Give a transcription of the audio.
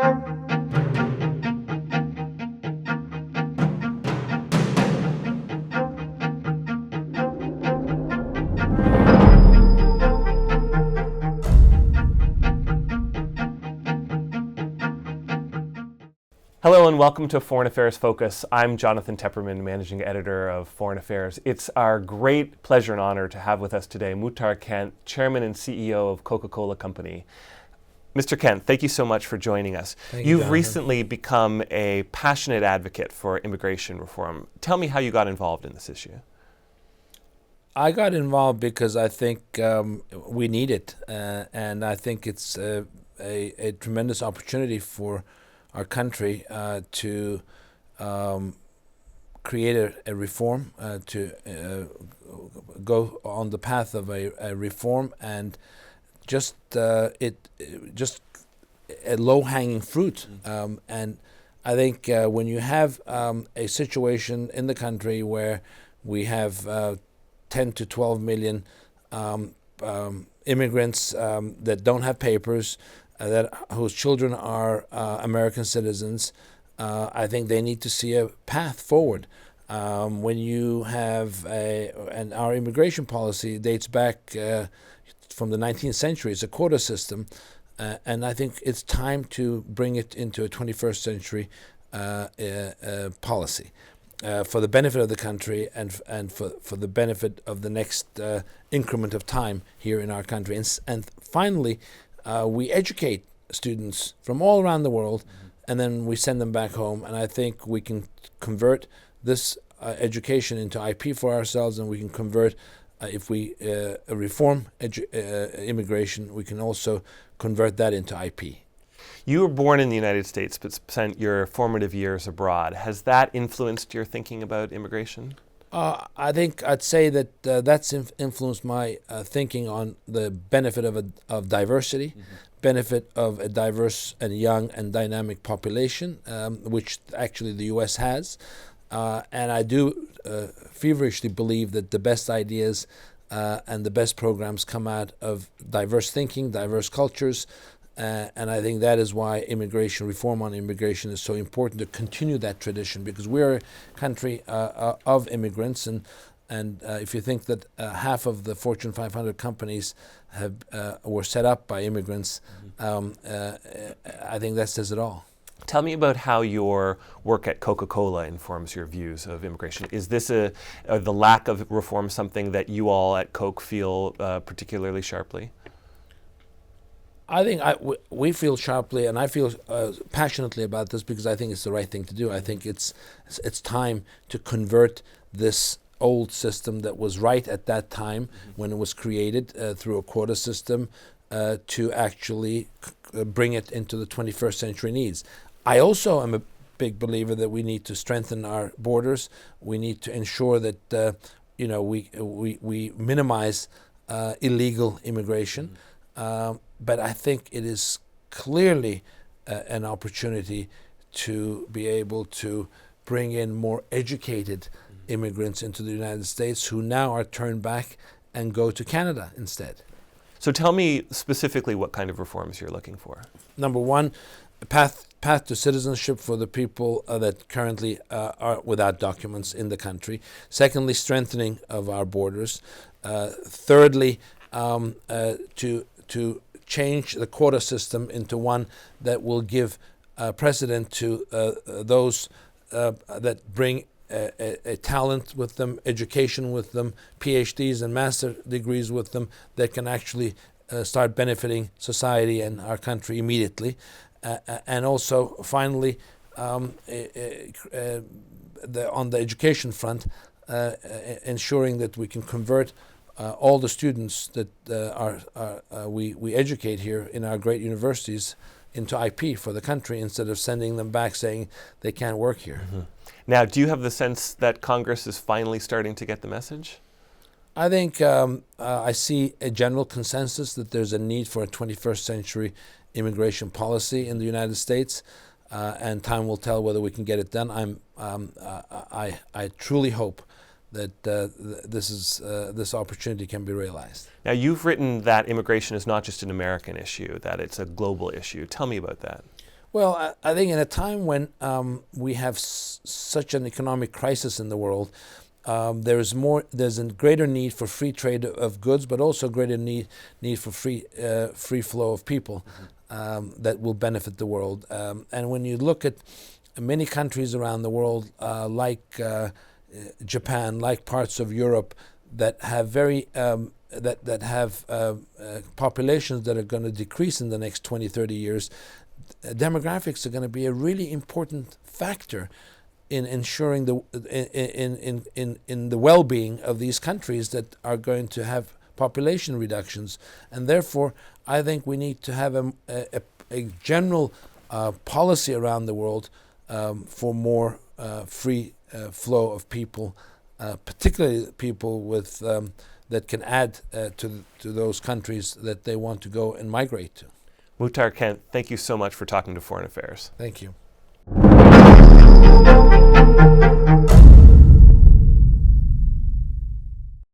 Hello and welcome to Foreign Affairs Focus. I'm Jonathan Tepperman, Managing Editor of Foreign Affairs. It's our great pleasure and honor to have with us today Muhtar Kent, Chairman and CEO of Coca-Cola Company. Mr. Kent, thank you so much for joining us. Thank you, You've recently become a passionate advocate for immigration reform. Tell me how you got involved in this issue. I got involved because I think we need it, and I think it's a tremendous opportunity for our country to create a reform, to go on the path of a reform, and just a low-hanging fruit. And I think when you have a situation in the country where we have 10 to 12 million immigrants that don't have papers, whose children are American citizens, I think they need to see a path forward. When you have and our immigration policy dates back from the 19th century, it's a quota system, and I think it's time to bring it into a 21st century policy for the benefit of the country and for the benefit of the next increment of time here in our country. And finally, we educate students from all around the world, and then we send them back home. And I think we can convert this education into IP for ourselves, and we can convert, if we reform immigration, we can also convert that into IP. You were born in the United States, but spent your formative years abroad. Has that influenced your thinking about immigration? I think I'd say that that's influenced my thinking on the benefit of diversity, benefit of a diverse and young and dynamic population, which actually the U.S. has. And I do feverishly believe that the best ideas and the best programs come out of diverse thinking, diverse cultures. And I think that is why reform on immigration is so important, to continue that tradition, because we're a country of immigrants, and if you think that half of the Fortune 500 companies were set up by immigrants, I think that says it all. Tell me about how your work at Coca-Cola informs your views of immigration. Is this the lack of reform something that you all at Coke feel particularly sharply? I think we feel sharply, and I feel passionately about this because I think it's the right thing to do. I think it's time to convert this old system that was right at that time when it was created through a quota system to actually bring it into the 21st century needs. I also am a big believer that we need to strengthen our borders. We need to ensure that we minimize illegal immigration. But I think it is clearly an opportunity to be able to bring in more educated immigrants into the United States, who now are turned back and go to Canada instead. So tell me specifically what kind of reforms you're looking for. Number one, a path to citizenship for the people that currently are without documents in the country. Secondly, strengthening of our borders. Thirdly, to change the quota system into one that will give precedent to those that bring a talent with them, education with them, PhDs and master degrees with them, that can actually start benefiting society and our country immediately. And also, finally, on the education front, ensuring that we can convert all the students that we educate here in our great universities into IP for the country, instead of sending them back saying they can't work here. Now, do you have the sense that Congress is finally starting to get the message? I think I see a general consensus that there's a need for a 21st century immigration policy in the United States, and time will tell whether we can get it done. I truly hope that this opportunity can be realized. Now, you've written that immigration is not just an American issue, that it's a global issue. Tell me about that. Well, I think in a time when we have such an economic crisis in the world, there's a greater need for free trade of goods, but also greater need for free flow of people that will benefit the world. And when you look at many countries around the world, like Japan, like parts of Europe, that have populations that are going to decrease in the next 20, 30 years, demographics are going to be a really important factor in ensuring in the well-being of these countries that are going to have population reductions. And therefore, I think we need to have a general policy around the world for more free flow of people, particularly people with that can add to those countries that they want to go and migrate to. Muhtar Kent, thank you so much for talking to Foreign Affairs. Thank you.